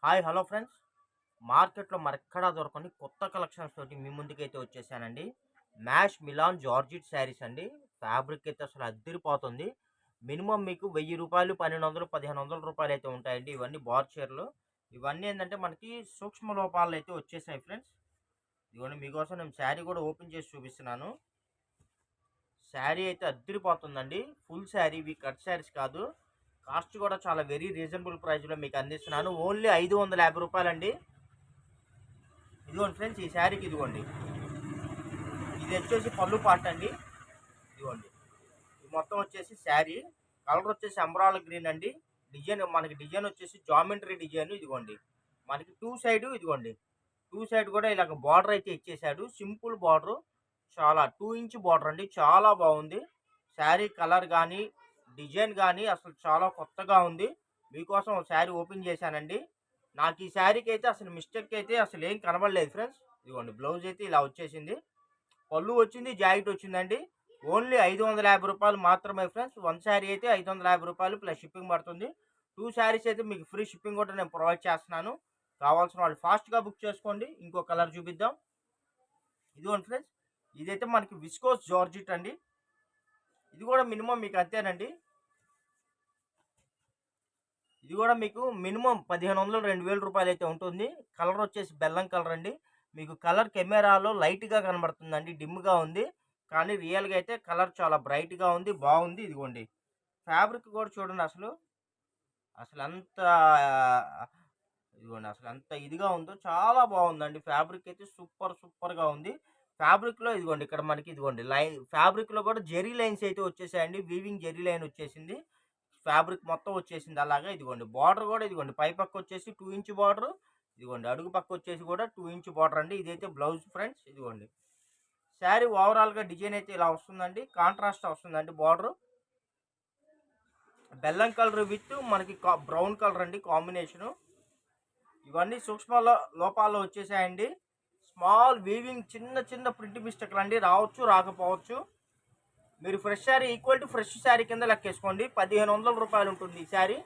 Hi hello friends. మార్కెట్లో మరెక్కడా దొరకని కొత్త కలెక్షన్స్ తోటి మీ ముందుకైతే వచ్చేసానండి. మ్యాష్ మిలాన్ జార్జిట్ శారీస్ అండి. ఫ్యాబ్రిక్ అయితే అసలు అద్దిరిపోతుంది. మినిమం మీకు రూ. 1000, 1200, 1500 అయితే ఉంటాయండి. ఇవన్నీ బార్ చీరలు. ఇవన్నీ ఏంటంటే మనకి సూక్ష్మ లోపాలు అయితే వచ్చేసాయి ఫ్రెండ్స్. ఇవన్నీ మీకోసం నేను శారీ కూడా ఓపెన్ చేసి చూపిస్తున్నాను. శారీ అయితే అద్దిరిపోతుందండి. ఫుల్ శారీ, ఇవి కట్ శారీస్ కాదు. కాస్ట్ కూడా చాలా వెరీ రీజనబుల్ ప్రైస్లో మీకు అందిస్తున్నాను. ఓన్లీ రూ. 550 అండి. ఇదిగోండి ఫ్రెండ్స్, ఈ శారీకి ఇదిగోండి, ఇది వచ్చేసి పళ్ళు పాట అండి. ఇదిగోండి, ఇది మొత్తం వచ్చేసి శారీ. కలర్ వచ్చేసి అంబ్రాల గ్రీన్ అండి. డిజైన్ వచ్చేసి జామెంట్రీ డిజైన్. ఇదిగోండి, మనకి టూ సైడ్, ఇదిగోండి టూ సైడ్ కూడా ఇలాగ బార్డర్ అయితే ఇచ్చేసాడు. సింపుల్ బార్డర్, చాలా 2 ఇంచ్ బార్డర్ అండి. చాలా బాగుంది శారీ. కలర్ కానీ డిజైన్ కానీ అసలు చాలా కొత్తగా ఉంది. మీకోసం శారీ ఓపెన్ చేశానండి. నాకు ఈ శారీకి అయితే అసలు మిస్టేక్ అయితే అసలు ఏం కనబడలేదు ఫ్రెండ్స్. ఇదిగోండి, బ్లౌజ్ అయితే ఇలా వచ్చేసింది. పళ్ళు వచ్చింది, జాకెట్ వచ్చిందండి. ఓన్లీ రూ. 550 మాత్రమే ఫ్రెండ్స్. వన్ శారీ అయితే రూ. 550 ప్లస్ షిప్పింగ్ పడుతుంది. 2 శారీస్ అయితే మీకు ఫ్రీ షిప్పింగ్ కూడా నేను ప్రొవైడ్ చేస్తున్నాను. కావాల్సిన వాళ్ళు ఫాస్ట్గా బుక్ చేసుకోండి. ఇంకో కలర్ చూపిద్దాం. ఇదిగోండి ఫ్రెండ్స్, ఇదైతే మనకి విస్కోస్ జార్జిట్ అండి. ఇది కూడా మినిమం మీకు అంతేనండి. ఇది కూడా మీకు మినిమం 1500, రూ. 2000 అయితే ఉంటుంది. కలర్ వచ్చేసి బెల్లం కలర్ అండి. మీకు కలర్ కెమెరాలో లైట్గా కనబడుతుందండి, డిమ్గా ఉంది. కానీ రియల్గా అయితే కలర్ చాలా బ్రైట్గా ఉంది, బాగుంది. ఇదిగోండి, ఫ్యాబ్రిక్ కూడా చూడండి. అసలు అసలు అంత ఇదిగోండి, అసలు ఎంత ఇదిగా ఉందో, చాలా బాగుందండి. ఫ్యాబ్రిక్ అయితే సూపర్గా ఉంది. ఫ్యాబ్రిక్లో ఇదిగోండి, ఇక్కడ మనకి ఇదిగోండి లైన్, ఫ్యాబ్రిక్లో కూడా జెరీ లైన్స్ అయితే వచ్చేసాయండి. వీవింగ్ జెరీ లైన్ వచ్చేసింది. ఫ్యాబ్రిక్ మొత్తం వచ్చేసింది అలాగా. ఇదిగోండి, బార్డర్ కూడా ఇదిగోండి, పై పక్క వచ్చేసి 2 ఇంచ్ బార్డర్. ఇదిగోండి, అడుగు పక్క వచ్చేసి కూడా 2 ఇంచ్ బార్డర్ అండి. ఇదైతే బ్లౌజ్ ఫ్రెండ్స్. ఇదిగోండి, శారీ ఓవరాల్గా డిజైన్ అయితే ఇలా వస్తుందండి. కాంట్రాస్ట్ వస్తుందండి బార్డర్. బెల్లం కలర్ విత్ మనకి బ్రౌన్ కలర్ అండి కాంబినేషను. ఇవన్నీ సూక్ష్మ లోపాల్లో వచ్చేసాయండి. స్మాల్ వీవింగ్, చిన్న ప్రింట్ మిస్టేక్లు అండి. రావచ్చు, రాకపోవచ్చు. మీరు fresh sari equal to fresh sari కింద లెక్కేసుకోండి. రూ. 1500 ఉంటుంది ఈ శారీ.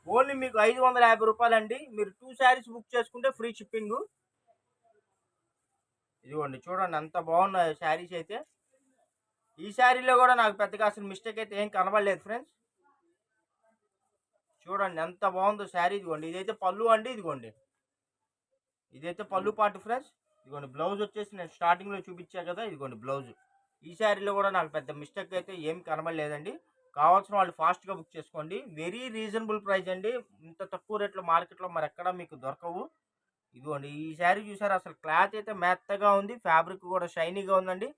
ఓన్లీ మీకు రూ. 550 అండి. మీరు 2 శారీస్ బుక్ చేసుకుంటే ఫ్రీ షిప్పింగ్. ఇదిగోండి, చూడండి ఎంత బాగున్నాయి శారీస్ అయితే. ఈ శారీలో కూడా నాకు పెద్దగా అసలు మిస్టేక్ అయితే ఏం కనబడలేదు ఫ్రెండ్స్. చూడండి ఎంత బాగుందో శారీ. ఇదిగోండి, ఇదైతే పళ్ళు అండి. ఇదిగోండి, ఇదైతే పళ్ళు పాటు ఫ్రెండ్స్. ఇదిగోండి, బ్లౌజ్ వచ్చేసి నేను స్టార్టింగ్లో చూపించా కదా. ఇదిగోండి బ్లౌజ్. ఈ శారీలో కూడా నాకు పెద్ద మిస్టేక్ అయితే ఏం కనబడలేదండి. కావాల్సిన వాళ్ళు ఫాస్ట్గా బుక్ చేసుకోండి. వెరీ రీజనబుల్ ప్రైస్ అండి. ఇంత తక్కువ రేట్లో మార్కెట్లో మరి ఎక్కడా మీకు దొరకవు. ఇదిగోండి, ఈ శారీ చూసారు, అసలు క్లాత్ అయితే మెత్తగా ఉంది. ఫ్యాబ్రిక్ కూడా షైనీగా ఉందండి.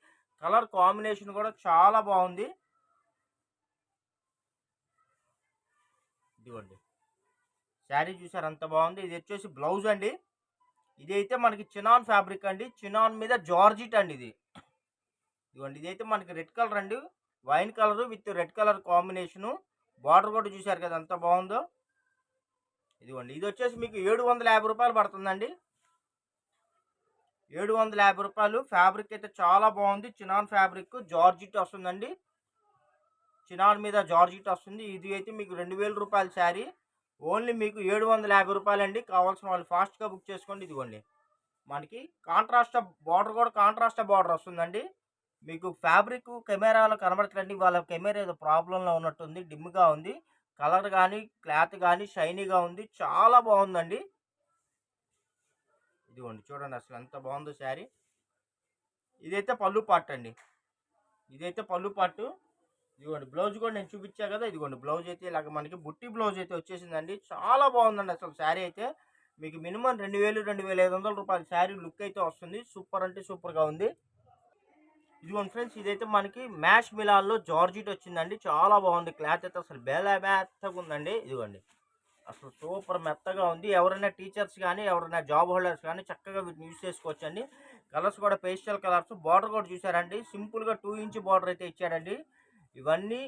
కలర్ కాంబినేషన్ కూడా చాలా బాగుంది. ఇదిగోండి, శారీ చూసారు అంత బాగుంది. ఇది వచ్చేసి బ్లౌజ్ అండి. ఇది అయితే మనకి చినాన్ ఫ్యాబ్రిక్ అండి. చినాన్ మీద జార్జిట్ అండి ఇది. ఇదిగోండి, ఇదైతే మనకి రెడ్ కలర్ అండి. Wine colour with red colour combination. Border కూడా చూసారు కదా ఎంత బాగుందో. ఇదిగోండి, ఇది వచ్చేసి మీకు రూ. 750 పడుతుందండి. రూ. 750. ఫ్యాబ్రిక్ అయితే చాలా బాగుంది. చినాన్ ఫ్యాబ్రిక్ జార్జిట్ వస్తుందండి. చినాన్ మీద జార్జిట్ వస్తుంది. ఇది అయితే మీకు రూ. 2000 శారీ. ఓన్లీ మీకు రూ. 750 అండి. కావాల్సిన వాళ్ళు ఫాస్ట్గా బుక్ చేసుకోండి. ఇదిగోండి, మనకి కాంట్రాస్ట్ బార్డర్ కూడా కాంట్రాస్ట్ బార్డర్ వస్తుందండి. మీకు ఫ్యాబ్రిక్ కెమెరాలో కనబడట్లండి. వాళ్ళ కెమెరా ఏదో ప్రాబ్లంలో ఉన్నట్టుంది, డిమ్గా ఉంది. కలర్ కానీ క్లాత్ కానీ షైనీగా ఉంది, చాలా బాగుందండి. ఇదిగోండి, చూడండి అసలు ఎంత బాగుందో శారీ. ఇదైతే పళ్ళు పార్ట్ అండి. ఇదైతే పళ్ళు పార్ట్. ఇదిగోండి, బ్లౌజ్ కూడా నేను చూపించా కదా. ఇదిగోండి, బ్లౌజ్ అయితే ఇలాగ మనకి బుట్టి బ్లౌజ్ అయితే వచ్చేసిందండి. చాలా బాగుందండి అసలు శారీ అయితే. మీకు మినిమం 2000, రూ. 2500 శారీ లుక్ అయితే వస్తుంది. సూపర్ అంటే సూపర్గా ఉంది. ఇదిగోండి ఫ్రెండ్స్, ఇదైతే మనకి మ్యాష్ మిలాన్లో జార్జిట్ వచ్చిందండి. చాలా బాగుంది. క్లాత్ అయితే అసలు మెత్తగా ఉందండి. ఇదిగోండి, అసలు సూపర్ మెత్తగా ఉంది. ఎవరైనా టీచర్స్ కానీ ఎవరైనా జాబ్ హోల్డర్స్ కానీ చక్కగా వీటిని యూజ్ చేసుకోవచ్చండి. కలర్స్ కూడా పేస్టల్ కలర్స్. బార్డర్ కూడా చూసారండి, సింపుల్గా 2 ఇంచ్ బార్డర్ అయితే ఇచ్చాడండి. ఇవన్నీ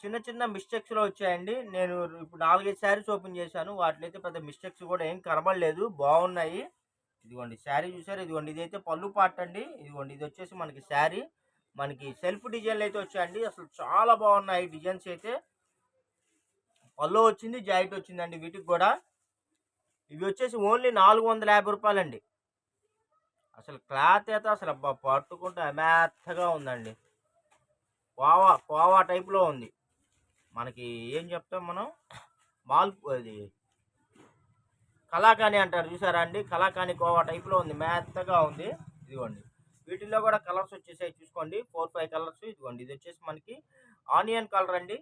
చిన్న మిస్టేక్స్లో వచ్చాయండి. నేను ఇప్పుడు 4-5 శారీస్ ఓపెన్ చేశాను. వాటిలో అయితే పెద్ద మిస్టేక్స్ కూడా ఏం కనబడలేదు, బాగున్నాయి. ఇదిగోండి, శారీ చూసారు. ఇదిగోండి, ఇదైతే పళ్ళు పార్ట్ అండి. ఇదిగోండి, ఇది వచ్చేసి మనకి శారీ. మనకి సెల్ఫ్ డిజైన్లు అయితే వచ్చాయండి. అసలు చాలా బాగున్నాయి డిజైన్స్ అయితే. పళ్ళు వచ్చింది, జాకెట్ వచ్చిందండి వీటికి కూడా. ఇవి వచ్చేసి ఓన్లీ 450 రూపాయలండి. అసలు క్లాత్ అయితే అసలు అబ్బా పట్టుకుంటే మెత్తగా ఉందండి. కోవా కోవా టైప్లో ఉంది. మనకి ఏం చెప్తాం మనం, అది కలాకాని అంటారు చూసారా అండి, కలాకాని కోవా టైప్లో ఉంది, మెత్తగా ఉంది. ఇదిగోండి వీటిల్లో కూడా కలర్స్ వచ్చేసాయి చూసుకోండి, 4-5 కలర్స్. ఇదిగోండి ఇది వచ్చేసి మనకి ఆనియన్ కలర్ అండి.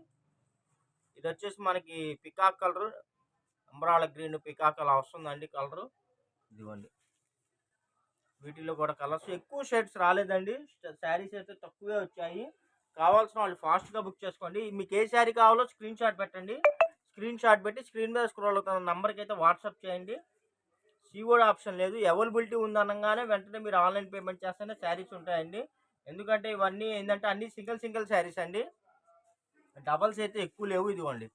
ఇది వచ్చేసి మనకి పికాక్ కలర్, అంబరాల గ్రీన్ పికాక్ అలా వస్తుందండి కలరు. ఇదిగోండి వీటిల్లో కూడా కలర్స్, ఎక్కువ షేడ్స్ రాలేదండి, శారీస్ అయితే తక్కువే వచ్చాయి. కావాల్సిన వాళ్ళు ఫాస్ట్గా బుక్ చేసుకోండి. మీకు ఏ శారీ కావాలో స్క్రీన్ షాట్ పెట్టండి. స్క్రీన్ షాట్ పెట్టి స్క్రీన్ మీద స్క్రోల్ అవుతున్న నెంబర్కి అయితే వాట్సాప్ చేయండి. సీఓడి ఆప్షన్ లేదు, అవైలబిలిటీ ఉందనగానే వెంటనే మీరు ఆన్లైన్ పేమెంట్ చేస్తేనే శారీస్ ఉంటాయండి. ఎందుకంటే ఇవన్నీ ఏంటంటే అన్ని సింగిల్ శారీస్ అండి, డబల్స్ అయితే ఎక్కువ లేవు. ఇదిగోండి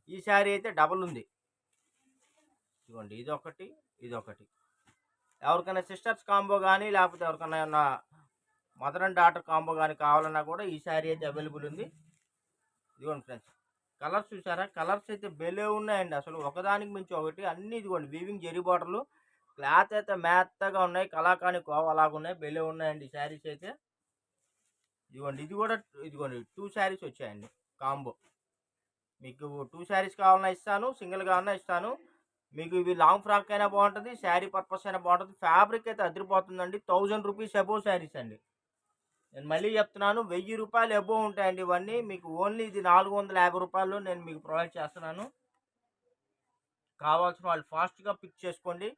ఈ శారీ అయితే డబల్ ఉంది. ఇదిగోండి ఇదొకటి, ఇదొకటి. ఎవరికైనా సిస్టర్స్ కాంబో కానీ, లేకపోతే ఎవరికైనా మదర్ అండ్ డాటర్ కాంబో కానీ కావాలన్నా కూడా ఈ శారీ అయితే అవైలబుల్ ఉంది. ఇదిగోండి ఫ్రెండ్స్, కలర్స్ చూసారా, కలర్స్ అయితే బెలే ఉన్నాయండి, అసలు ఒకదానికి మించి ఒకటి అన్ని. ఇదిగోండి వీవింగ్ జెరీ బార్డర్లు, క్లాత్ అయితే మెత్తగా ఉన్నాయి, కలాకాని కోవలాగా ఉన్నాయి, బెలే ఉన్నాయండి శారీస్ అయితే. ఇదిగోండి ఇది కూడా, ఇదిగోండి 2 శారీస్ వచ్చాయండి కాంబో. మీకు 2 శారీస్ కావాలన్నా ఇస్తాను, సింగిల్ కావాలన్నా ఇస్తాను. మీకు ఇవి లాంగ్ ఫ్రాక్ అయినా బాగుంటుంది, శారీ పర్పస్ అయినా బాగుంటుంది. ఫ్యాబ్రిక్ అయితే అదిరిపోతుందండి. 1000 రూపీస్ అబోవ్ శారీస్ అండి. నేను మళ్ళీ చెప్తున్నాను, 1000 రూపాయలు అబోవ్ ఉంటాయండి ఇవన్నీ. మీకు ఓన్లీ ఇది 450 రూపాయలు నేను మీకు ప్రొవైడ్ చేస్తున్నాను. కావాల్సిన వాళ్ళు ఫాస్ట్గా పిక్ చేసుకోండి,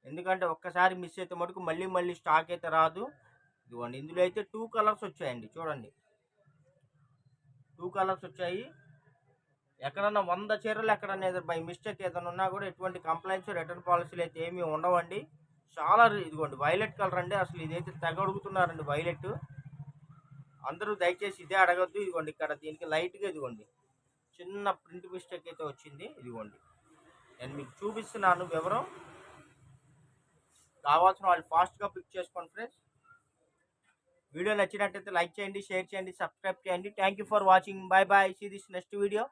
ఎందుకంటే ఒక్కసారి మిస్ అయితే మటుకు మళ్ళీ మళ్ళీ స్టాక్ అయితే రాదు. ఇదిగోండి ఇందులో అయితే 2 కలర్స్ వచ్చాయండి, చూడండి 2 కలర్స్ వచ్చాయి. ఎక్కడన్నా 100 చీరలు ఎక్కడన్నా బై మిస్టేక్ ఏదైనా ఉన్నా కూడా ఎటువంటి కంప్లైంట్స్, రిటర్న్ పాలసీలు అయితే ఏమీ ఉండవండి. చాలా ఇదిగోండి వైలెట్ కలర్ అండి, అసలు ఇదైతే తెగ అడుగుతున్నారండి వైలెట్. అందరూ దయచేసి ఇదే అడగద్దు. ఇదిగోండి ఇక్కడ దీనికి లైట్గా ఇదిగోండి చిన్న ప్రింట్ మిస్టేక్ అయితే వచ్చింది. ఇదిగోండి నేను మీకు చూపిస్తున్నాను వివరం. కావాల్సిన వాళ్ళు ఫాస్ట్గా పిక్ చేసుకోండి ఫ్రెండ్స్. వీడియో నచ్చినట్టయితే లైక్ చేయండి, షేర్ చేయండి, సబ్స్క్రైబ్ చేయండి. Thank you for watching. Bye bye, see this next video.